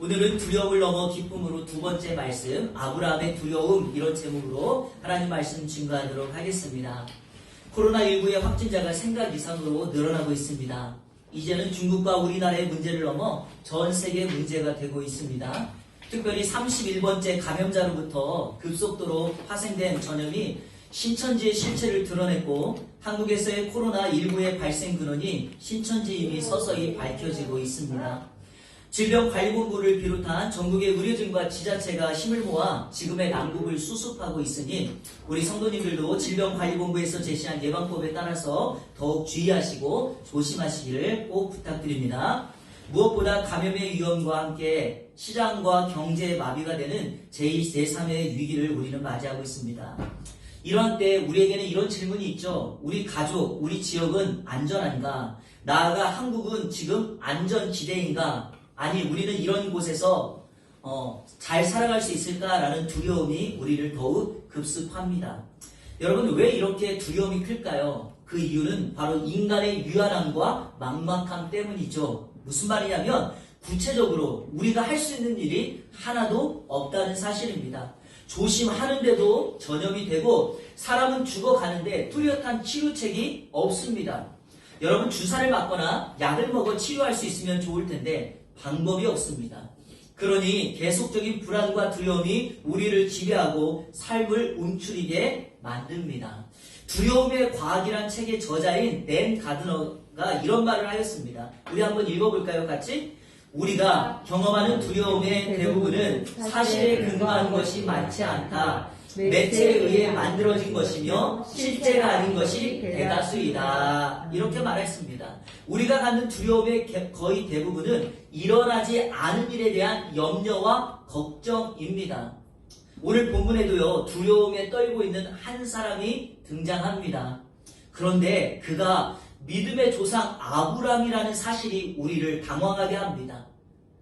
오늘은 두려움을 넘어 기쁨으로 두 번째 말씀, 아브라함의 두려움, 이런 제목으로 하나님 말씀 증거하도록 하겠습니다. 코로나19의 확진자가 생각 이상으로 늘어나고 있습니다. 이제는 중국과 우리나라의 문제를 넘어 전 세계 문제가 되고 있습니다. 특별히 31번째 감염자로부터 급속도로 파생된 전염이 신천지의 실체를 드러냈고, 한국에서의 코로나19의 발생 근원이 신천지임이 서서히 밝혀지고 있습니다. 질병관리본부를 비롯한 전국의 의료진과 지자체가 힘을 모아 지금의 난국을 수습하고 있으니 우리 성도님들도 질병관리본부에서 제시한 예방법에 따라서 더욱 주의하시고 조심하시기를 꼭 부탁드립니다. 무엇보다 감염의 위험과 함께 시장과 경제의 마비가 되는 제2, 제3의 위기를 우리는 맞이하고 있습니다. 이러한 때 우리에게는 이런 질문이 있죠. 우리 가족, 우리 지역은 안전한가? 나아가 한국은 지금 안전지대인가? 아니, 우리는 이런 곳에서 잘 살아갈 수 있을까라는 두려움이 우리를 더욱 급습합니다. 여러분, 왜 이렇게 두려움이 클까요? 그 이유는 바로 인간의 유한함과 막막함 때문이죠. 무슨 말이냐면 구체적으로 우리가 할 수 있는 일이 하나도 없다는 사실입니다. 조심하는데도 전염이 되고 사람은 죽어가는데 뚜렷한 치료책이 없습니다. 여러분, 주사를 맞거나 약을 먹어 치료할 수 있으면 좋을 텐데 방법이 없습니다. 그러니 계속적인 불안과 두려움이 우리를 지배하고 삶을 움츠리게 만듭니다. 두려움의 과학이란 책의 저자인 댄 가드너가 이런 말을 하였습니다. 우리 한번 읽어볼까요, 같이? 우리가 경험하는 두려움의 대부분은 사실에 근거한 것이 많지 않다. 매체에 의해 만들어진 것이며 실제가 아닌 것이 대다수이다. 이렇게 말했습니다. 우리가 갖는 두려움의 거의 대부분은 일어나지 않은 일에 대한 염려와 걱정입니다. 오늘 본문에도요, 두려움에 떨고 있는 한 사람이 등장합니다. 그런데 그가 믿음의 조상 아브라함이라는 사실이 우리를 당황하게 합니다.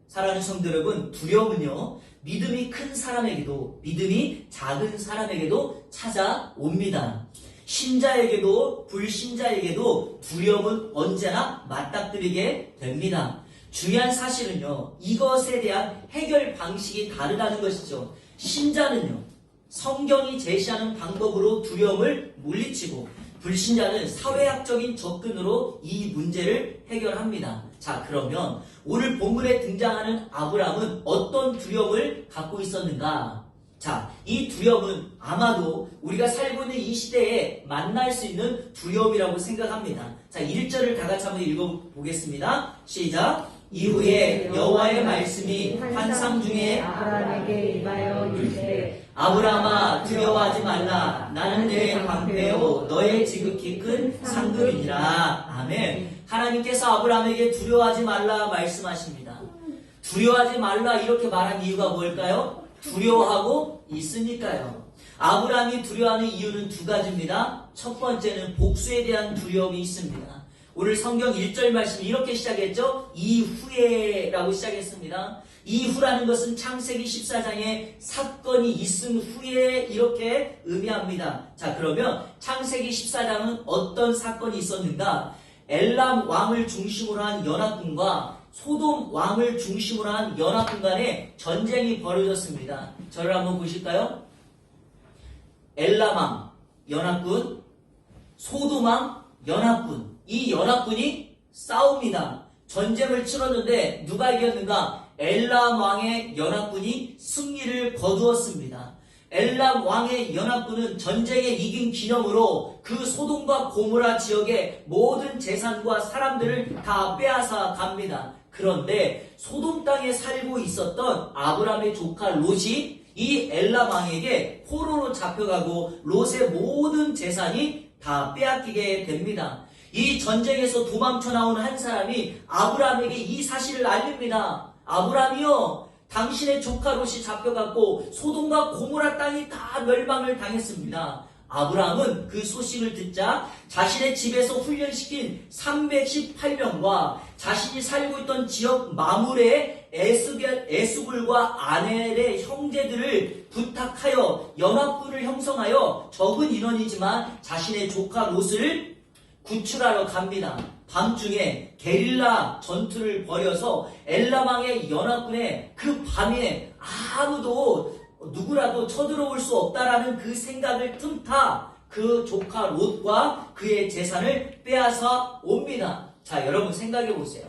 사랑하는 성도 여러분, 두려움은요, 믿음이 큰 사람에게도 믿음이 작은 사람에게도 찾아옵니다. 신자에게도 불신자에게도 두려움은 언제나 맞닥뜨리게 됩니다. 중요한 사실은요, 이것에 대한 해결 방식이 다르다는 것이죠. 신자는요, 성경이 제시하는 방법으로 두려움을 물리치고, 불신자는 사회학적인 접근으로 이 문제를 해결합니다. 자, 그러면 오늘 본문에 등장하는 아브라함은 어떤 두려움을 갖고 있었는가? 자, 이 두려움은 아마도 우리가 살고 있는 이 시대에 만날 수 있는 두려움이라고 생각합니다. 자, 1절을 다 같이 한번 읽어보겠습니다. 시작! 이후에 여호와의 말씀이 환상 중에 아브라함에게 임하여 이르시되 아브라함아, 두려워하지 말라. 나는 내 방패요 너의 지극히 큰 상급이니라. 아멘. 하나님께서 아브라함에게 두려워하지 말라 말씀하십니다. 두려워하지 말라 이렇게 말한 이유가 뭘까요? 두려워하고 있으니까요. 아브라함이 두려워하는 이유는 두 가지입니다. 첫 번째는 복수에 대한 두려움이 있습니다. 오늘 성경 1절 말씀이 이렇게 시작했죠. 이후에 라고 시작했습니다. 이후라는 것은 창세기 14장에 사건이 있은 후에 이렇게 의미합니다. 자, 그러면 창세기 14장은 어떤 사건이 있었는가? 엘람 왕을 중심으로 한 연합군과 소돔 왕을 중심으로 한 연합군 간에 전쟁이 벌어졌습니다. 저를 한번 보실까요? 엘람 왕 연합군, 소돔 왕 연합군. 이 연합군이 싸웁니다. 전쟁을 치렀는데 누가 이겼는가? 엘람 왕의 연합군이 승리를 거두었습니다. 엘람 왕의 연합군은 전쟁에 이긴 기념으로 그 소돔과 고모라 지역의 모든 재산과 사람들을 다 빼앗아 갑니다. 그런데 소돔 땅에 살고 있었던 아브라함의 조카 롯이 이 엘람 왕에게 포로로 잡혀가고 롯의 모든 재산이 다 빼앗기게 됩니다. 이 전쟁에서 도망쳐 나온 한 사람이 아브라함에게 이 사실을 알립니다. 아브라함이요, 당신의 조카 롯이 잡혀갔고 소돔과 고모라 땅이 다 멸망을 당했습니다. 아브라함은 그 소식을 듣자 자신의 집에서 훈련시킨 318명과 자신이 살고 있던 지역 마물의 에스불과 아넬의 형제들을 부탁하여 연합군을 형성하여 적은 인원이지만 자신의 조카 롯을 구출하러 갑니다. 밤중에 게릴라 전투를 벌여서 엘라방의 연합군에 그 밤에 아무도 누구라도 쳐들어올 수 없다라는 그 생각을 틈타 그 조카 롯과 그의 재산을 빼앗아 옵니다. 자, 여러분 생각해 보세요.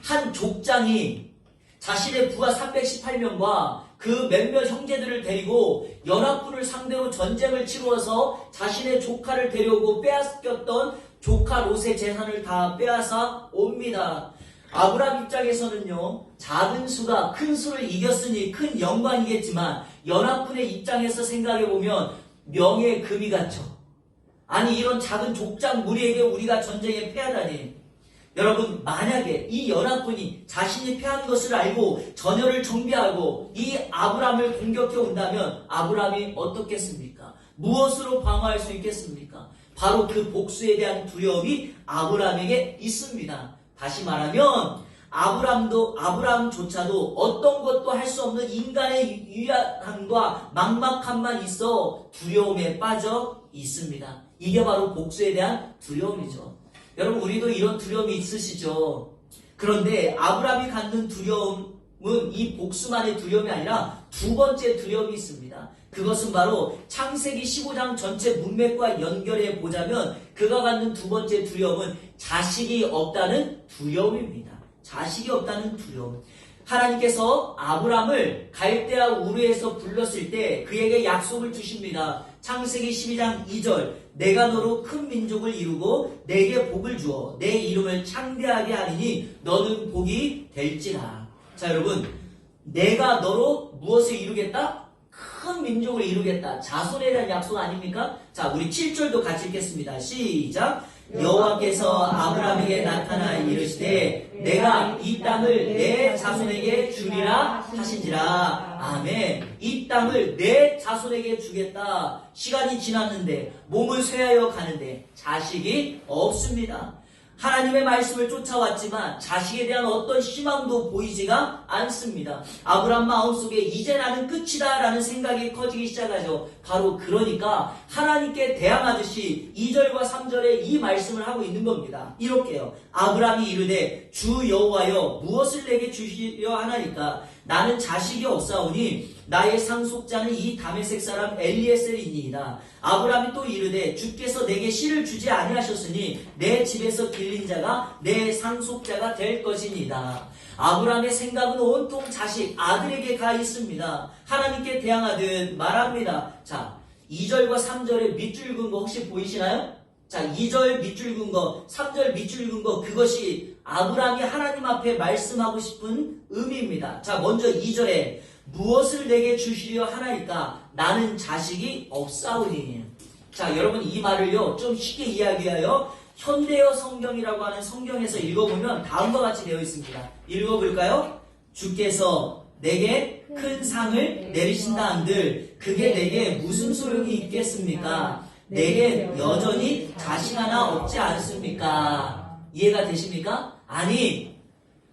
한 족장이 자신의 부하 318명과 그 몇몇 형제들을 데리고 연합군을 상대로 전쟁을 치루어서 자신의 조카를 데려오고 빼앗겼던 조카 롯의 재산을 다 빼앗아 옵니다. 아브라함 입장에서는요, 작은 수가 큰 수를 이겼으니 큰 영광이겠지만 연합군의 입장에서 생각해보면 명예의 금이 같죠. 아니, 이런 작은 족장 무리에게 우리가 전쟁에 패하다니. 여러분, 만약에 이 연합군이 자신이 패한 것을 알고 전열을 정비하고 이 아브라함을 공격해 온다면 아브라함이 어떻겠습니까? 무엇으로 방어할 수 있겠습니까? 바로 그 복수에 대한 두려움이 아브라함에게 있습니다. 다시 말하면 아브라함조차도 어떤 것도 할 수 없는 인간의 유약함과 막막함만 있어 두려움에 빠져 있습니다. 이게 바로 복수에 대한 두려움이죠. 여러분, 우리도 이런 두려움이 있으시죠? 그런데 아브라함이 갖는 두려움은 이 복수만의 두려움이 아니라 두 번째 두려움이 있습니다. 그것은 바로 창세기 15장 전체 문맥과 연결해 보자면 그가 갖는 두 번째 두려움은 자식이 없다는 두려움입니다. 자식이 없다는 두려움. 하나님께서 아브라함을 갈대아 우르에서 불렀을 때 그에게 약속을 주십니다. 창세기 12장 2절, 내가 너로 큰 민족을 이루고 내게 복을 주어 내 이름을 창대하게 하리니 너는 복이 될지라. 자, 여러분, 내가 너로 무엇을 이루겠다? 큰 민족을 이루겠다. 자손에 대한 약속 아닙니까? 자, 우리 7절도 같이 읽겠습니다. 시작. 여호와께서 아브라함에게 나타나 이르시되 내가 이 땅을 내 자손에게 주리라 하신지라. 아멘. 이 땅을 내 자손에게 주겠다. 시간이 지났는데 몸을 쇠하여 가는데 자식이 없습니다. 하나님의 말씀을 쫓아왔지만 자식에 대한 어떤 희망도 보이지가 않습니다. 아브라함 마음속에 이제 나는 끝이다 라는 생각이 커지기 시작하죠. 바로 그러니까 하나님께 대항하듯이 2절과 3절에 이 말씀을 하고 있는 겁니다. 이렇게요. 아브라함이 이르되 주 여호와여 무엇을 내게 주시려 하나이까? 나는 자식이 없사오니 나의 상속자는 이 다메섹 사람 엘리에셀이니이다. 아브라함이 또 이르되 주께서 내게 씨를 주지 아니하셨으니 내 집에서 길린 자가 내 상속자가 될 것이니이다. 아브라함의 생각은 온통 자식, 아들에게 가 있습니다. 하나님께 대항하듯 말합니다. 자, 2절과 3절에 밑줄 긋은 거 혹시 보이시나요? 자, 2절 밑줄 긋은 거, 3절 밑줄 긋은 거, 그것이 아브라함이 하나님 앞에 말씀하고 싶은 의미입니다. 자, 먼저 2절에 무엇을 내게 주시려 하나이까? 나는 자식이 없사오니. 자, 여러분, 이 말을요 좀 쉽게 이야기하여 현대어 성경이라고 하는 성경에서 읽어보면 다음과 같이 되어 있습니다. 읽어볼까요? 주께서 내게 큰 상을 내리신다 한들 그게 내게 무슨 소용이 있겠습니까? 내게 여전히 자식 하나 없지 않습니까? 이해가 되십니까? 아니,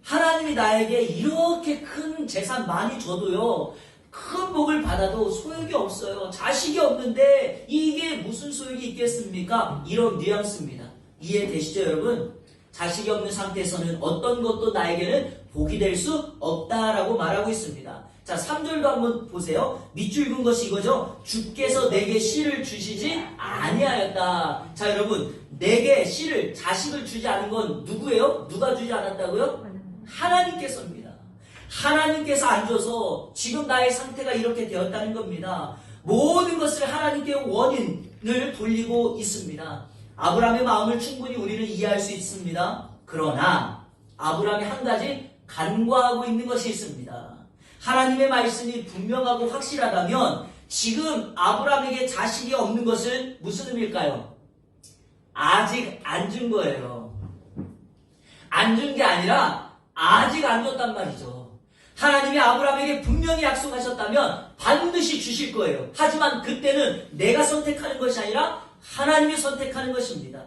하나님이 나에게 이렇게 큰 재산 많이 줘도요, 큰 복을 받아도 소용이 없어요. 자식이 없는데 이게 무슨 소용이 있겠습니까? 이런 뉘앙스입니다. 이해되시죠, 여러분? 자식이 없는 상태에서는 어떤 것도 나에게는 복이 될 수 없다라고 말하고 있습니다. 자, 3절도 한번 보세요. 밑줄 긋은 것이 이거죠. 주께서 내게 씨를 주시지 아니하였다. 자, 여러분, 내게 씨를, 자식을 주지 않은 건 누구예요? 누가 주지 않았다고요? 하나님께서입니다. 하나님께서 안 줘서 지금 나의 상태가 이렇게 되었다는 겁니다. 모든 것을 하나님께 원인을 돌리고 있습니다. 아브라함의 마음을 충분히 우리는 이해할 수 있습니다. 그러나 아브라함이 한 가지 간과하고 있는 것이 있습니다. 하나님의 말씀이 분명하고 확실하다면 지금 아브라함에게 자식이 없는 것은 무슨 의미일까요? 아직 안 준 거예요. 안 준 게 아니라 아직 안 줬단 말이죠. 하나님이 아브라함에게 분명히 약속하셨다면 반드시 주실 거예요. 하지만 그때는 내가 선택하는 것이 아니라 하나님이 선택하는 것입니다.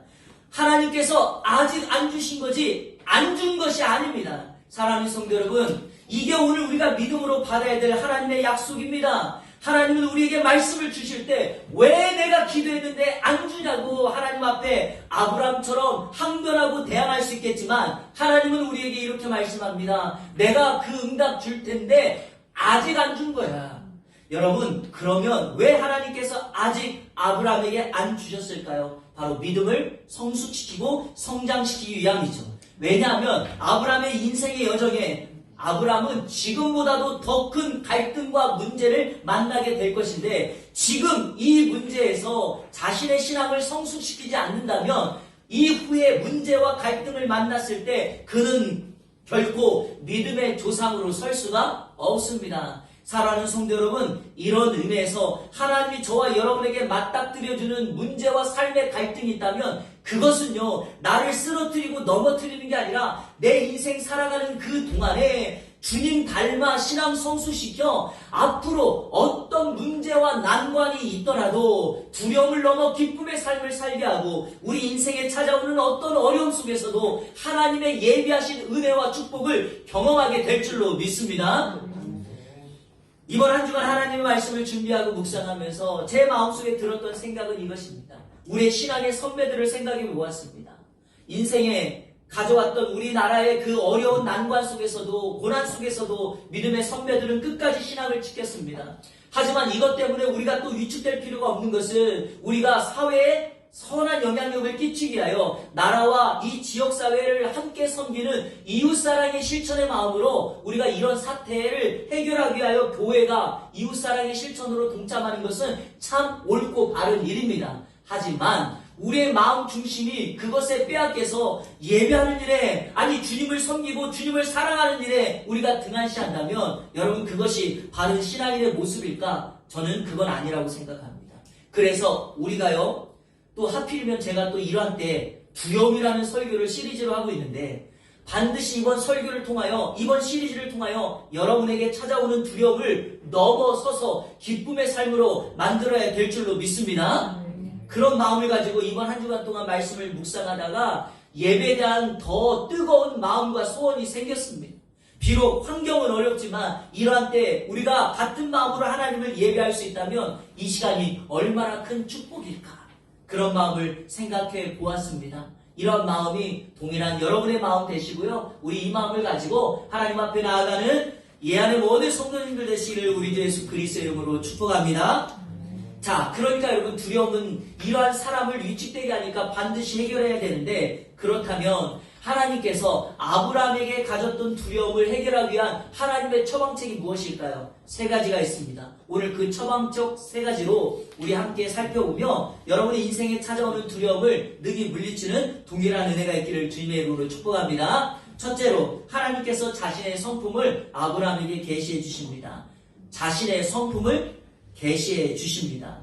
하나님께서 아직 안 주신 거지 안 준 것이 아닙니다. 사랑하는 성도 여러분, 이게 오늘 우리가 믿음으로 받아야 될 하나님의 약속입니다. 하나님은 우리에게 말씀을 주실 때 왜 내가 기도했는데 안 주냐고 하나님 앞에 아브라함처럼 항변하고 대항할 수 있겠지만 하나님은 우리에게 이렇게 말씀합니다. 내가 그 응답 줄 텐데 아직 안 준 거야. 여러분, 그러면 왜 하나님께서 아직 아브라함에게 안 주셨을까요? 바로 믿음을 성숙시키고 성장시키기 위함이죠. 왜냐하면 아브라함의 인생의 여정에 아브라함은 지금보다도 더 큰 갈등과 문제를 만나게 될 것인데 지금 이 문제에서 자신의 신앙을 성숙시키지 않는다면 이후에 문제와 갈등을 만났을 때 그는 결코 믿음의 조상으로 설 수가 없습니다. 사랑하는 성도 여러분, 이런 의미에서 하나님이 저와 여러분에게 맞닥뜨려주는 문제와 삶의 갈등이 있다면 그것은요, 나를 쓰러뜨리고 넘어뜨리는 게 아니라 내 인생 살아가는 그 동안에 주님 닮아 신앙 성숙시켜 앞으로 어떤 문제와 난관이 있더라도 두려움을 넘어 기쁨의 삶을 살게 하고 우리 인생에 찾아오는 어떤 어려움 속에서도 하나님의 예비하신 은혜와 축복을 경험하게 될 줄로 믿습니다. 이번 한 주간 하나님의 말씀을 준비하고 묵상하면서 제 마음속에 들었던 생각은 이것입니다. 우리의 신앙의 선배들을 생각해 보았습니다. 인생에 가져왔던 우리나라의 그 어려운 난관 속에서도 고난 속에서도 믿음의 선배들은 끝까지 신앙을 지켰습니다. 하지만 이것 때문에 우리가 또 위축될 필요가 없는 것은 우리가 사회에 선한 영향력을 끼치기 위하여 나라와 이 지역사회를 함께 섬기는 이웃사랑의 실천의 마음으로 우리가 이런 사태를 해결하기 위하여 교회가 이웃사랑의 실천으로 동참하는 것은 참 옳고 바른 일입니다. 하지만 우리의 마음 중심이 그것에 빼앗겨서 예배하는 일에, 아니 주님을 섬기고 주님을 사랑하는 일에 우리가 등한시한다면 여러분, 그것이 바른 신앙인의 모습일까? 저는 그건 아니라고 생각합니다. 그래서 우리가요, 또 하필이면 제가 또 이러한 때 두려움이라는 설교를 시리즈로 하고 있는데 반드시 이번 설교를 통하여, 이번 시리즈를 통하여 여러분에게 찾아오는 두려움을 넘어서서 기쁨의 삶으로 만들어야 될 줄로 믿습니다. 그런 마음을 가지고 이번 한 주간 동안 말씀을 묵상하다가 예배에 대한 더 뜨거운 마음과 소원이 생겼습니다. 비록 환경은 어렵지만 이러한 때 우리가 같은 마음으로 하나님을 예배할 수 있다면 이 시간이 얼마나 큰 축복일까? 그런 마음을 생각해 보았습니다. 이런 마음이 동일한 여러분의 마음 되시고요. 우리 이 마음을 가지고 하나님 앞에 나아가는 예안의 모든 성도님들 되시기를 우리 주 예수 그리스도의 이름으로 축복합니다. 자, 그러니까 여러분, 두려움은 이러한 사람을 위축되게 하니까 반드시 해결해야 되는데, 그렇다면 하나님께서 아브라함에게 가졌던 두려움을 해결하기 위한 하나님의 처방책이 무엇일까요? 세 가지가 있습니다. 오늘 그 처방적 세 가지로 우리 함께 살펴보며 여러분의 인생에 찾아오는 두려움을 능히 물리치는 동일한 은혜가 있기를 주님의 이름으로 축복합니다. 첫째로, 하나님께서 자신의 성품을 아브라함에게 계시해 주십니다. 자신의 성품을 계시해 주십니다.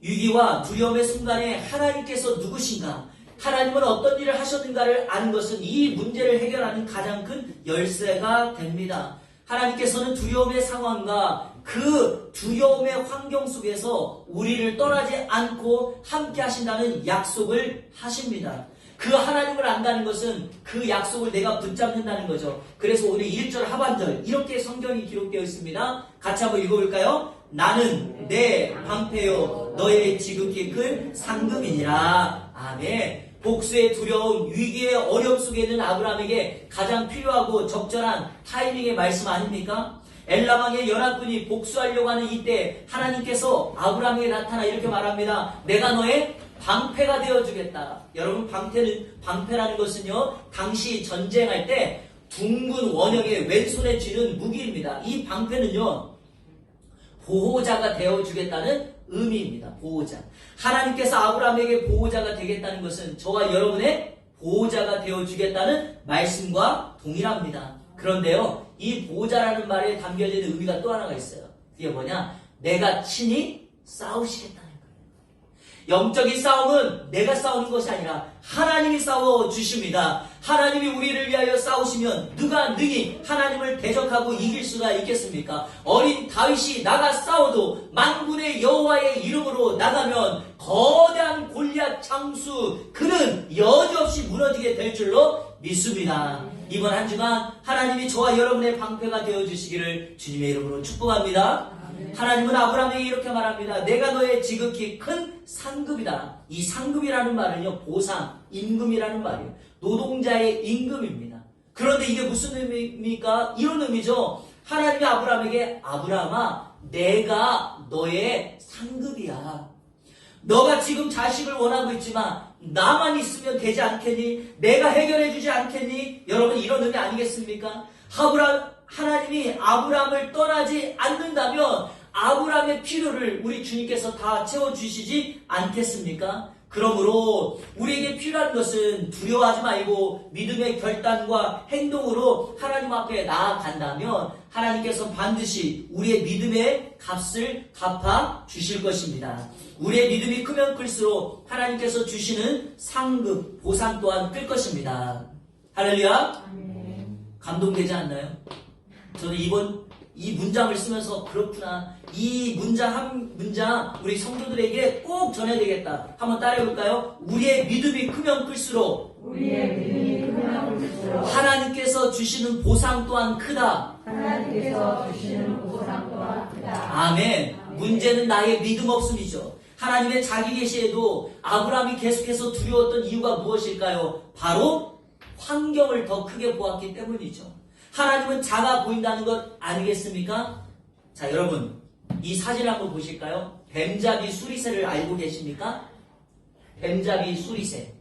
위기와 두려움의 순간에 하나님께서 누구신가, 하나님은 어떤 일을 하셨는가를 아는 것은 이 문제를 해결하는 가장 큰 열쇠가 됩니다. 하나님께서는 두려움의 상황과 그 두려움의 환경 속에서 우리를 떠나지 않고 함께 하신다는 약속을 하십니다. 그 하나님을 안다는 것은 그 약속을 내가 붙잡는다는 거죠. 그래서 오늘 1절 하반절 이렇게 성경이 기록되어 있습니다. 같이 한번 읽어볼까요? 나는 내 방패요 너의 지극히 큰 상급이니라. 아멘. 복수의 두려움, 위기의 어려움 속에 있는 아브라함에게 가장 필요하고 적절한 타이밍의 말씀 아닙니까? 엘라방의 연합군이 복수하려고 하는 이때 하나님께서 아브라함에게 나타나 이렇게 말합니다. 내가 너의 방패가 되어주겠다. 여러분, 방패라는 것은요, 당시 전쟁할 때 둥근 원형의 왼손에 쥐는 무기입니다. 이 방패는요, 보호자가 되어주겠다는 의미입니다. 보호자. 하나님께서 아브라함에게 보호자가 되겠다는 것은 저와 여러분의 보호자가 되어주겠다는 말씀과 동일합니다. 그런데요, 이 보호자라는 말에 담겨져 있는 의미가 또 하나가 있어요. 그게 뭐냐? 내가 친히 싸우시겠다는 거예요. 영적인 싸움은 내가 싸우는 것이 아니라 하나님이 싸워주십니다. 하나님이 우리를 위하여 싸우시면 누가 능히 하나님을 대적하고 이길 수가 있겠습니까? 어린 다윗이 나가 싸워도 만군의 여호와의 이름으로 나가면 거대한 골리앗 장수 그는 여지없이 무너지게 될 줄로 믿습니다. 이번 한 주간 하나님이 저와 여러분의 방패가 되어주시기를 주님의 이름으로 축복합니다. 하나님은 아브라함에게 이렇게 말합니다. 내가 너의 지극히 큰 상급이다. 이 상급이라는 말은요, 보상, 임금이라는 말이에요. 노동자의 임금입니다. 그런데 이게 무슨 의미입니까? 이런 의미죠. 하나님이 아브라함에게 아브라함아, 내가 너의 상급이야. 너가 지금 자식을 원하고 있지만 나만 있으면 되지 않겠니? 내가 해결해 주지 않겠니? 여러분, 이런 의미 아니겠습니까? 하나님이 아브라함을 떠나지 않는다면 아브라함의 필요를 우리 주님께서 다 채워주시지 않겠습니까? 그러므로 우리에게 필요한 것은 두려워하지 말고 믿음의 결단과 행동으로 하나님 앞에 나아간다면 하나님께서 반드시 우리의 믿음의 값을 갚아 주실 것입니다. 우리의 믿음이 크면 클수록 하나님께서 주시는 상급, 보상 또한 클 것입니다. 할렐루야! 감동되지 않나요? 저는 이 문장을 쓰면서 그렇구나. 이 문장 한 문장 우리 성도들에게 꼭 전해야 되겠다. 한번 따라해볼까요? 우리의 믿음이 크면 클수록 하나님께서 주시는 보상 또한 크다. 아멘. 문제는 나의 믿음 없음이죠. 하나님의 자기 계시에도 아브라함이 계속해서 두려웠던 이유가 무엇일까요? 바로 환경을 더 크게 보았기 때문이죠. 하나님은 작아 보인다는 것 아니겠습니까? 자, 여러분, 이 사진을 한번 보실까요? 뱀잡이 수리새를 알고 계십니까? 뱀잡이 수리새.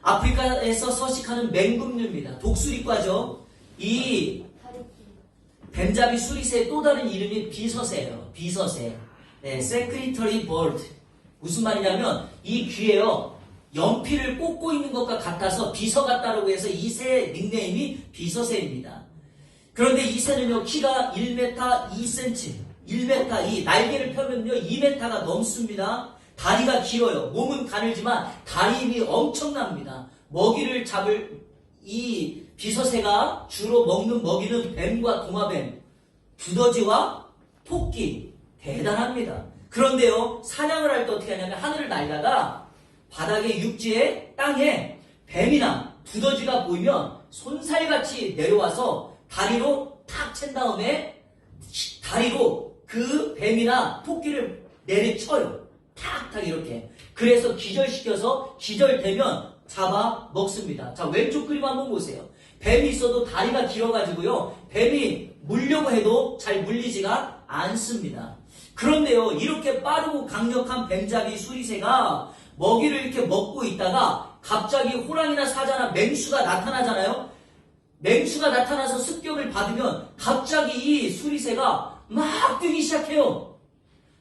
아프리카에서 서식하는 맹금류입니다. 독수리과죠. 이 뱀잡이 수리새의 또 다른 이름이 비서새예요. 비서새. 네, secretary bird. 무슨 말이냐면 이 귀에요, 연필을 꽂고 있는 것과 같아서 비서 같다라고 해서 이 새의 닉네임이 비서새입니다. 그런데 이 새는요, 키가 1m 2cm, 1m 2, 날개를 펴면요 2m가 넘습니다. 다리가 길어요. 몸은 가늘지만 다리 힘이 엄청납니다. 먹이를 잡을 이 비서새가 주로 먹는 먹이는 뱀과 도마뱀, 두더지와 토끼. 대단합니다. 그런데요, 사냥을 할 때 어떻게 하냐면 하늘을 날다가 바닥에 육지에 땅에 뱀이나 두더지가 보이면 손살같이 내려와서 다리로 탁 챈 다음에 다리로 그 뱀이나 토끼를 내리쳐요. 탁탁 이렇게. 그래서 기절시켜서 기절되면 잡아 먹습니다. 자, 왼쪽 그림 한번 보세요. 뱀이 있어도 다리가 길어가지고요, 뱀이 물려고 해도 잘 물리지가 않습니다. 그런데요, 이렇게 빠르고 강력한 뱀잡이 수리새가 먹이를 이렇게 먹고 있다가 갑자기 호랑이나 사자나 맹수가 나타나잖아요. 맹수가 나타나서 습격을 받으면 갑자기 이 수리새가 막 뛰기 시작해요.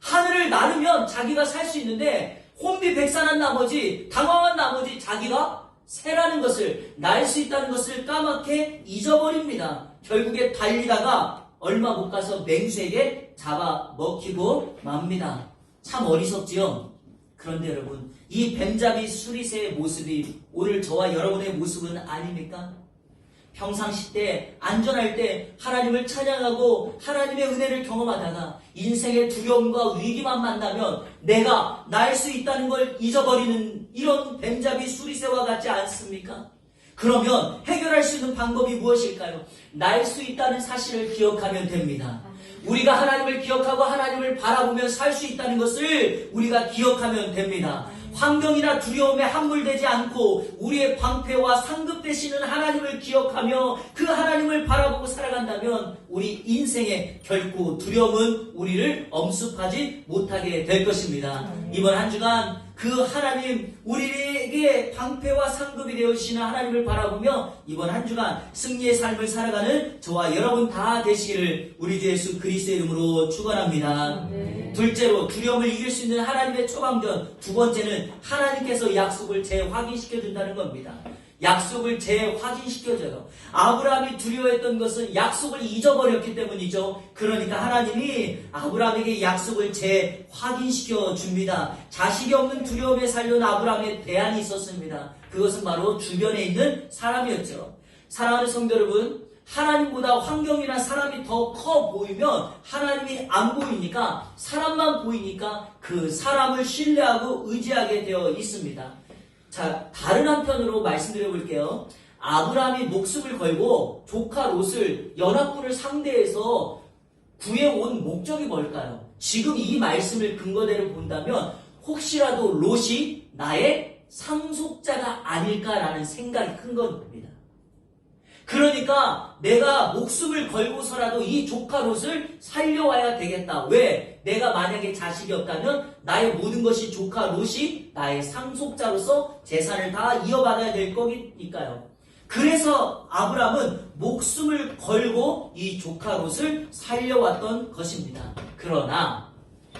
하늘을 나르면 자기가 살 수 있는데 혼비백산한 나머지, 당황한 나머지 자기가 새라는 것을, 날 수 있다는 것을 까맣게 잊어버립니다. 결국에 달리다가 얼마 못 가서 맹수에게 잡아 먹히고 맙니다. 참 어리석지요? 그런데 여러분, 이 뱀잡이 수리새의 모습이 오늘 저와 여러분의 모습은 아닙니까? 평상시 때, 안전할 때 하나님을 찬양하고 하나님의 은혜를 경험하다가 인생의 두려움과 위기만 만나면 내가 날 수 있다는 걸 잊어버리는 이런 뱀잡이 수리새와 같지 않습니까? 그러면 해결할 수 있는 방법이 무엇일까요? 날 수 있다는 사실을 기억하면 됩니다. 우리가 하나님을 기억하고 하나님을 바라보며 살 수 있다는 것을 우리가 기억하면 됩니다. 환경이나 두려움에 함몰되지 않고 우리의 방패와 상급 되시는 하나님을 기억하며 그 하나님을 바라보고 살아간다면 우리 인생에 결코 두려움은 우리를 엄습하지 못하게 될 것입니다. 이번 한 주간 그 하나님, 우리에게 방패와 상급이 되어주시는 하나님을 바라보며 이번 한 주간 승리의 삶을 살아가는 저와 여러분 다 되시기를 우리 주 예수 그리스도의 이름으로 축원합니다. 둘째로, 두려움을 이길 수 있는 하나님의 초강전. 두 번째는 하나님께서 약속을 재확인시켜준다는 겁니다. 약속을 재확인시켜줘요. 아브라함이 두려워했던 것은 약속을 잊어버렸기 때문이죠. 그러니까 하나님이 아브라함에게 약속을 재확인시켜 줍니다. 자식이 없는 두려움에 살려온 아브라함의 대안이 있었습니다. 그것은 바로 주변에 있는 사람이었죠. 사랑하는 성도 여러분, 하나님보다 환경이나 사람이 더 커 보이면 하나님이 안 보이니까, 사람만 보이니까 그 사람을 신뢰하고 의지하게 되어 있습니다. 자, 다른 한편으로 말씀드려 볼게요. 아브라함이 목숨을 걸고 조카 롯을, 연합군을 상대해서 구해온 목적이 뭘까요? 지금 이 말씀을 근거대로 본다면 혹시라도 롯이 나의 상속자가 아닐까라는 생각이 큰 겁니다. 그러니까 내가 목숨을 걸고서라도 이 조카 롯을 살려와야 되겠다. 왜? 내가 만약에 자식이 없다면 나의 모든 것이 조카 롯이 나의 상속자로서 재산을 다 이어받아야 될 거니까요. 그래서 아브라함은 목숨을 걸고 이 조카 롯을 살려왔던 것입니다. 그러나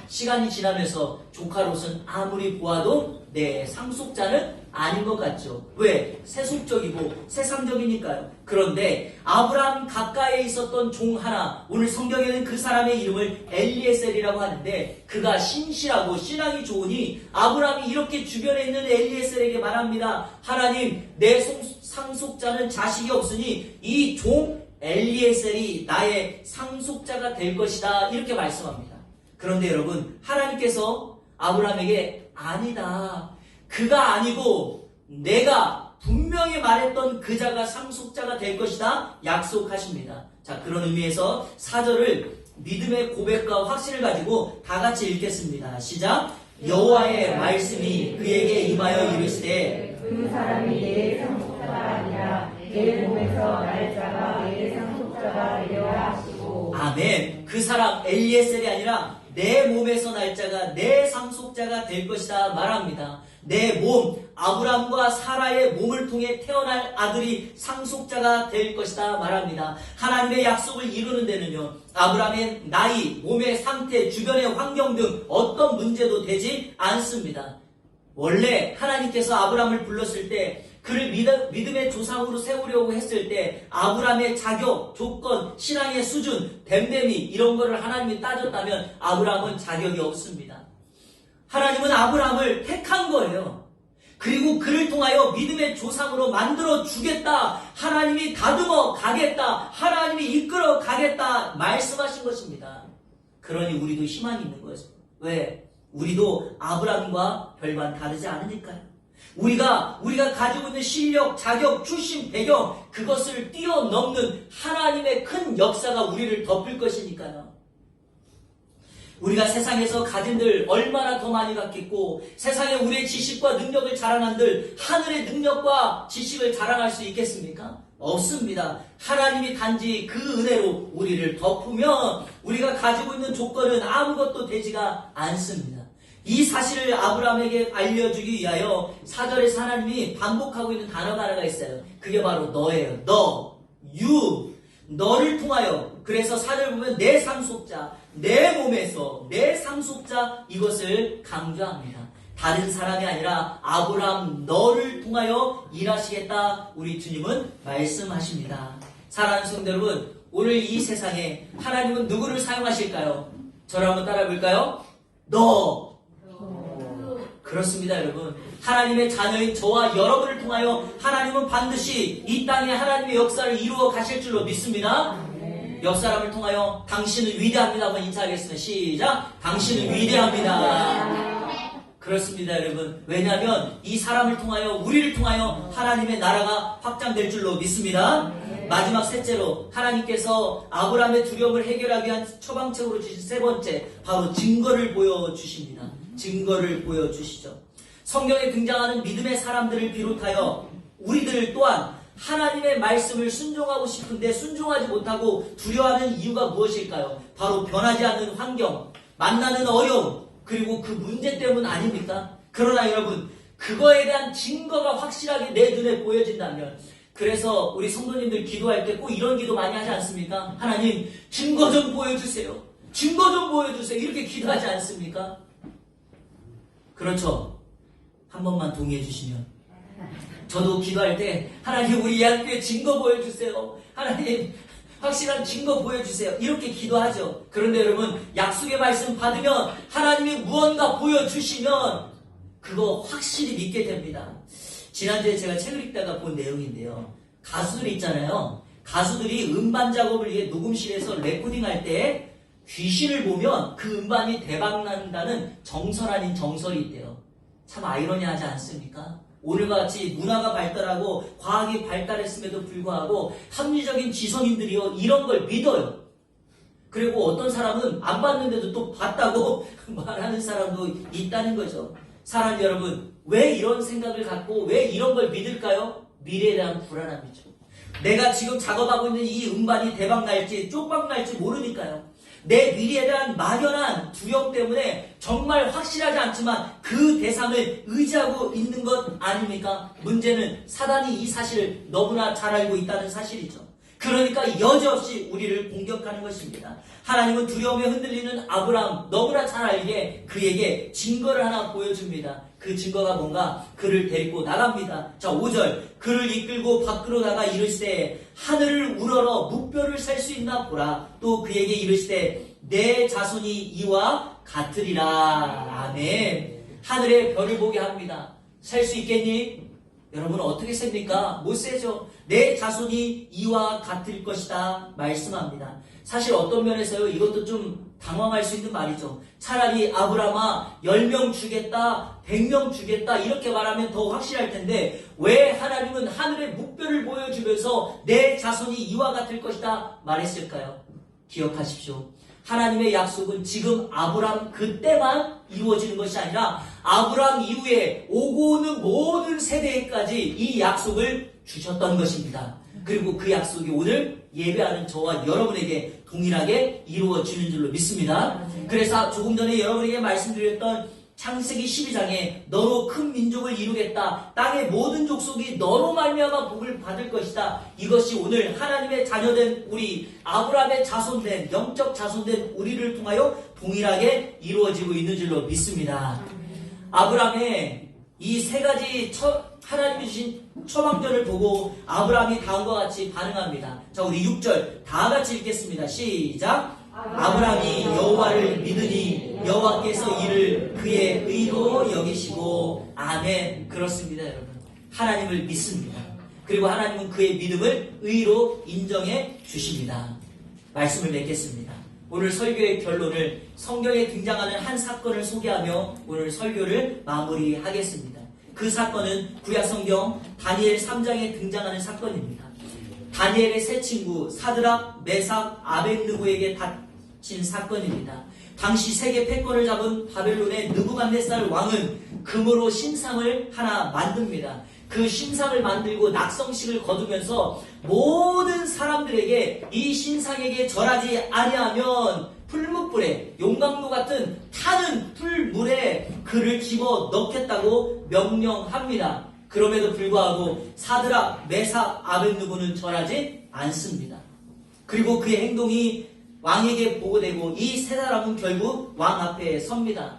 시간이 지나면서 조카 롯은 아무리 보아도 내 상속자는 아닌 것 같죠. 왜? 세속적이고 세상적이니까요. 그런데 아브라함 가까이에 있었던 종 하나, 오늘 성경에는 그 사람의 이름을 엘리에셀이라고 하는데 그가 신실하고 신앙이 좋으니 아브라함이 이렇게 주변에 있는 엘리에셀에게 말합니다. 하나님, 내 상속자는 자식이 없으니 이 종 엘리에셀이 나의 상속자가 될 것이다. 이렇게 말씀합니다. 그런데 여러분, 하나님께서 아브라함에게 아니다. 그가 아니고 내가 분명히 말했던 그 자가 상속자가 될 것이다 약속하십니다. 자, 그런 의미에서 4절을 믿음의 고백과 확신을 가지고 다 같이 읽겠습니다. 시작. 여호와의 말씀이 그에게 임하여 이르시되 그 사람이 내 상속자가 아니라 내 몸에서 날 자가 내 상속자가 되리라 하시고. 아멘. 그 사람 엘리에셀이 아니라 내 몸에서 날짜가 내 상속자가 될 것이다 말합니다. 내 몸, 아브라함과 사라의 몸을 통해 태어날 아들이 상속자가 될 것이다 말합니다. 하나님의 약속을 이루는 데는요, 아브라함의 나이, 몸의 상태, 주변의 환경 등 어떤 문제도 되지 않습니다. 원래 하나님께서 아브라함을 불렀을 때 그를 믿음의 조상으로 세우려고 했을 때 아브라함의 자격, 조건, 신앙의 수준, 됨됨이 이런 거를 하나님이 따졌다면 아브라함은 자격이 없습니다. 하나님은 아브라함을 택한 거예요. 그리고 그를 통하여 믿음의 조상으로 만들어 주겠다. 하나님이 다듬어 가겠다. 하나님이 이끌어 가겠다. 말씀하신 것입니다. 그러니 우리도 희망이 있는 거죠. 왜? 우리도 아브라함과 별반 다르지 않으니까요. 우리가 가지고 있는 실력, 자격, 출신, 배경 그것을 뛰어넘는 하나님의 큰 역사가 우리를 덮을 것이니까요. 우리가 세상에서 가진들 얼마나 더 많이 갖겠고 세상에 우리의 지식과 능력을 자랑한들 하늘의 능력과 지식을 자랑할 수 있겠습니까? 없습니다. 하나님이 단지 그 은혜로 우리를 덮으면 우리가 가지고 있는 조건은 아무것도 되지가 않습니다. 이 사실을 아브라함에게 알려주기 위하여 4절에서 하나님이 반복하고 있는 단어가 하나가 있어요. 그게 바로 너예요. 너, you, 너를 통하여. 그래서 4절 보면 내 상속자, 내 몸에서 내 상속자 이것을 강조합니다. 다른 사람이 아니라 아브라함 너를 통하여 일하시겠다 우리 주님은 말씀하십니다. 사랑하는 성도 여러분, 오늘 이 세상에 하나님은 누구를 사용하실까요? 저를 한번 따라 볼까요? 너. 그렇습니다, 여러분. 하나님의 자녀인 저와 여러분을 통하여 하나님은 반드시 이 땅에 하나님의 역사를 이루어 가실 줄로 믿습니다. 옆 사람을 통하여 당신은 위대합니다. 한번 인사하겠습니다. 시작. 당신은 위대합니다. 그렇습니다, 여러분. 왜냐하면 이 사람을 통하여 우리를 통하여 하나님의 나라가 확장될 줄로 믿습니다. 마지막 셋째로 하나님께서 아브라함의 두려움을 해결하기 위한 처방책으로 주신 세 번째, 바로 증거를 보여주십니다. 증거를 보여주시죠. 성경에 등장하는 믿음의 사람들을 비롯하여 우리들 또한 하나님의 말씀을 순종하고 싶은데 순종하지 못하고 두려워하는 이유가 무엇일까요? 바로 변하지 않는 환경, 만나는 어려움, 그리고 그 문제 때문 아닙니까? 그러나 여러분, 그거에 대한 증거가 확실하게 내 눈에 보여진다면, 그래서 우리 성도님들 기도할 때 꼭 이런 기도 많이 하지 않습니까? 하나님, 증거 좀 보여주세요. 증거 좀 보여주세요. 이렇게 기도하지 않습니까? 그렇죠. 한 번만 동의해 주시면. 저도 기도할 때 하나님 우리 예한교회 증거 보여주세요. 하나님 확실한 증거 보여주세요. 이렇게 기도하죠. 그런데 여러분, 약속의 말씀 받으면 하나님이 무언가 보여주시면 그거 확실히 믿게 됩니다. 지난주에 제가 책을 읽다가 본 내용인데요. 가수들이 있잖아요. 가수들이 음반 작업을 위해 녹음실에서 레코딩할 때 귀신을 보면 그 음반이 대박난다는 정설 아닌 정설이 있대요. 참 아이러니하지 않습니까? 오늘과 같이 문화가 발달하고 과학이 발달했음에도 불구하고 합리적인 지성인들이요 이런 걸 믿어요. 그리고 어떤 사람은 안 봤는데도 또 봤다고 말하는 사람도 있다는 거죠. 사람 여러분, 왜 이런 생각을 갖고 왜 이런 걸 믿을까요? 미래에 대한 불안함이죠. 내가 지금 작업하고 있는 이 음반이 대박 날지 쪽박 날지 모르니까요. 내 미래에 대한 막연한 두려움 때문에 정말 확실하지 않지만 그 대상을 의지하고 있는 것 아닙니까? 문제는 사단이 이 사실을 너무나 잘 알고 있다는 사실이죠. 그러니까 여지없이 우리를 공격하는 것입니다. 하나님은 두려움에 흔들리는 아브라함 너무나 잘 알기에 그에게 증거를 하나 보여줍니다. 그 증거가 뭔가 그를 데리고 나갑니다. 자, 5절. 그를 이끌고 밖으로 나가 이르시되 하늘을 우러러 무뼈를 살 수 있나 보라. 또 그에게 이르시되 내 자손이 이와 같으리라. 아멘. 하늘의 별을 보게 합니다. 살 수 있겠니? 여러분 어떻게 셉니까? 못 세죠. 내 자손이 이와 같을 것이다 말씀합니다. 사실 어떤 면에서요, 이것도 좀 당황할 수 있는 말이죠. 차라리 아브라함아 10명 주겠다, 100명 주겠다 이렇게 말하면 더 확실할 텐데 왜 하나님은 하늘의 무뼈를 보여주면서 내 자손이 이와 같을 것이다 말했을까요? 기억하십시오. 하나님의 약속은 지금 아브라함 그때만 이루어지는 것이 아니라 아브라함 이후에 오고 오는 모든 세대까지 이 약속을 주셨던 것입니다. 그리고 그 약속이 오늘 예배하는 저와 여러분에게 동일하게 이루어지는 줄로 믿습니다. 그래서 조금 전에 여러분에게 말씀드렸던 창세기 12장에 너로 큰 민족을 이루겠다. 땅의 모든 족속이 너로 말미암아 복을 받을 것이다. 이것이 오늘 하나님의 자녀된 우리 아브라함의 자손된 영적 자손된 우리를 통하여 동일하게 이루어지고 있는 줄로 믿습니다. 아브라함의 이 세 가지 하나님이 주신 처방전을 보고 아브라함이 다음과 같이 반응합니다. 자, 우리 6절 다 같이 읽겠습니다. 시작. 아브라함이 여호와를 믿으니 여호와께서 이를 그의 의로 여기시고 아멘. 그렇습니다, 여러분. 하나님을 믿습니다. 그리고 하나님은 그의 믿음을 의로 인정해 주십니다. 말씀을 맺겠습니다. 오늘 설교의 결론을 성경에 등장하는 한 사건을 소개하며 오늘 설교를 마무리하겠습니다. 그 사건은 구약성경 다니엘 3장에 등장하는 사건입니다. 다니엘의 세 친구 사드락, 메삭, 아벳느고에게 닥친 사건입니다. 당시 세계 패권을 잡은 바벨론의 느부갓네살 왕은 금으로 신상을 하나 만듭니다. 그 신상을 만들고 낙성식을 거두면서 모든 사람들에게 이 신상에게 절하지 아니하면 풀무불에 용광로 같은 타는 풀물에 그를 집어 넣겠다고 명령합니다. 그럼에도 불구하고 사드락, 메삭, 아벳느고는 절하지 않습니다. 그리고 그의 행동이 왕에게 보고되고 이 세 사람은 결국 왕 앞에 섭니다.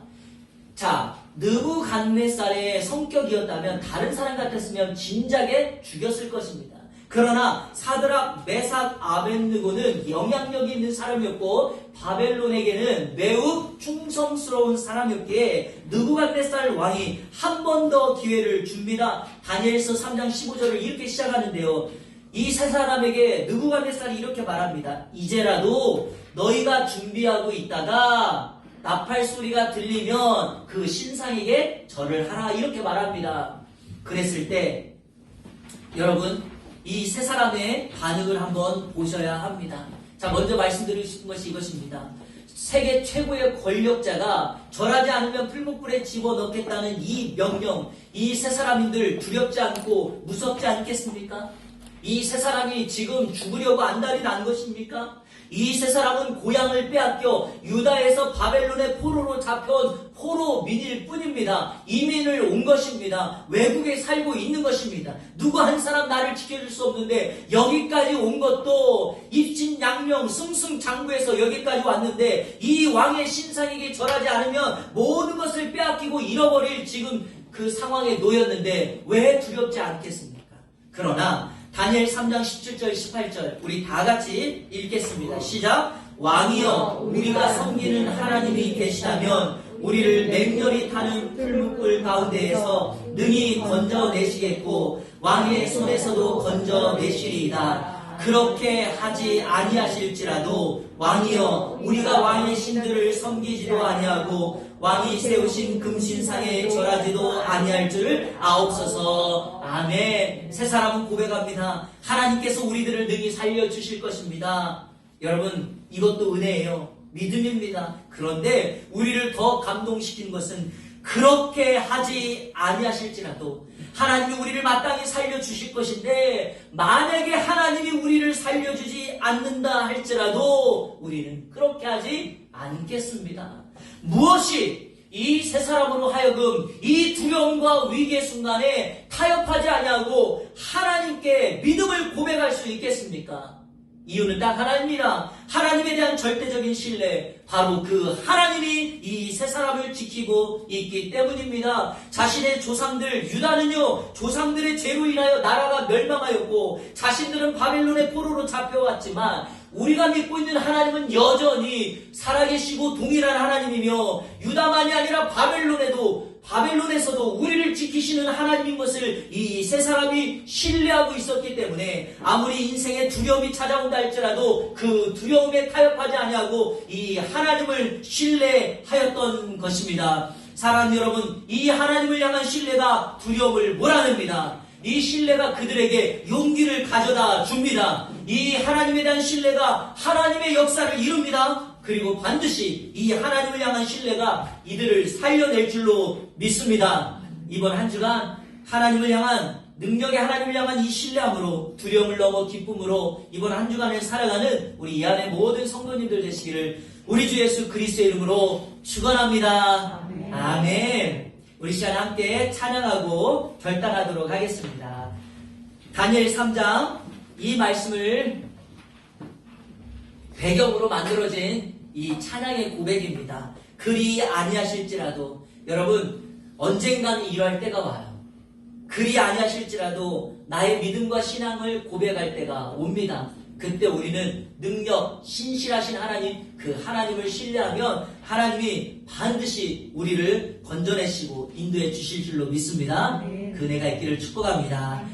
자, 느부갓네살의 성격이었다면 다른 사람 같았으면 진작에 죽였을 것입니다. 그러나 사드락, 메삭, 아벳느고는 영향력이 있는 사람이었고 바벨론에게는 매우 충성스러운 사람이었기에 느부갓네살 왕이 한 번 더 기회를 줍니다. 다니엘서 3장 15절을 이렇게 시작하는데요. 이 세 사람에게 느부갓네살이 이렇게 말합니다. 이제라도 너희가 준비하고 있다가 나팔 소리가 들리면 그 신상에게 절을 하라 이렇게 말합니다. 그랬을 때 여러분 이 세 사람의 반응을 한번 보셔야 합니다. 자, 먼저 말씀드리고 싶은 것이 이것입니다. 세계 최고의 권력자가 절하지 않으면 풀무불에 집어넣겠다는 이 명령, 이 세 사람인들 두렵지 않고 무섭지 않겠습니까? 이 세 사람이 지금 죽으려고 안달이 난 것입니까? 이 세 사람은 고향을 빼앗겨 유다에서 바벨론의 포로로 잡혀온 포로민일 뿐입니다. 이민을 온 것입니다. 외국에 살고 있는 것입니다. 누구 한 사람 나를 지켜줄 수 없는데 여기까지 온 것도 입신양명 승승장구해서 여기까지 왔는데 이 왕의 신상에게 절하지 않으면 모든 것을 빼앗기고 잃어버릴 지금 그 상황에 놓였는데 왜 두렵지 않겠습니까? 그러나 다니엘 3장 17절 18절 우리 다 같이 읽겠습니다. 시작. 왕이여 우리가 섬기는 하나님이 계시다면 우리를 맹렬히 타는 풀무불 가운데에서 능히 건져내시겠고 왕의 손에서도 건져내시리이다. 그렇게 하지 아니하실지라도 왕이여 우리가 왕의 신들을 섬기지도 아니하고 왕이 세우신 금신상에 절하지도 아니할 줄 아옵소서. 아멘. 세 사람은 고백합니다. 하나님께서 우리들을 능히 살려주실 것입니다. 여러분, 이것도 은혜예요. 믿음입니다. 그런데 우리를 더 감동시킨 것은 그렇게 하지 아니하실지라도 하나님이 우리를 마땅히 살려주실 것인데 만약에 하나님이 우리를 살려주지 않는다 할지라도 우리는 그렇게 하지 않겠습니다. 무엇이 이 세 사람으로 하여금 이 두려움과 위기의 순간에 타협하지 아니하고 하나님께 믿음을 고백할 수 있겠습니까? 이유는 딱 하나입니다. 하나님에 대한 절대적인 신뢰, 바로 그 하나님이 이 세 사람을 지키고 있기 때문입니다. 자신의 조상들, 유다는요, 조상들의 죄로 인하여 나라가 멸망하였고 자신들은 바벨론의 포로로 잡혀왔지만 우리가 믿고 있는 하나님은 여전히 살아계시고 동일한 하나님이며 유다만이 아니라 바벨론에서도 우리를 지키시는 하나님인 것을 이 세 사람이 신뢰하고 있었기 때문에 아무리 인생에 두려움이 찾아온다 할지라도 그 두려움에 타협하지 아니하고 이 하나님을 신뢰하였던 것입니다. 사랑하는 여러분, 이 하나님을 향한 신뢰가 두려움을 몰아냅니다. 이 신뢰가 그들에게 용기를 가져다 줍니다. 이 하나님에 대한 신뢰가 하나님의 역사를 이룹니다. 그리고 반드시 이 하나님을 향한 신뢰가 이들을 살려낼 줄로 믿습니다. 이번 한 주간 하나님을 향한 능력의 하나님을 향한 이 신뢰함으로 두려움을 넘어 기쁨으로 이번 한 주간을 살아가는 우리 이 안에 모든 성도님들 되시기를 우리 주 예수 그리스도의 이름으로 축원합니다. 아멘. 아멘. 우리 시간 함께 찬양하고 결단하도록 하겠습니다. 다니엘 3장 이 말씀을 배경으로 만들어진 이 찬양의 고백입니다. 그리 아니하실지라도 여러분 언젠가는 이러할 때가 와요. 그리 아니하실지라도 나의 믿음과 신앙을 고백할 때가 옵니다. 그때 우리는 능력, 신실하신 하나님, 그 하나님을 신뢰하면 하나님이 반드시 우리를 건져내시고 인도해 주실 줄로 믿습니다. 그 은혜가 있기를 축복합니다.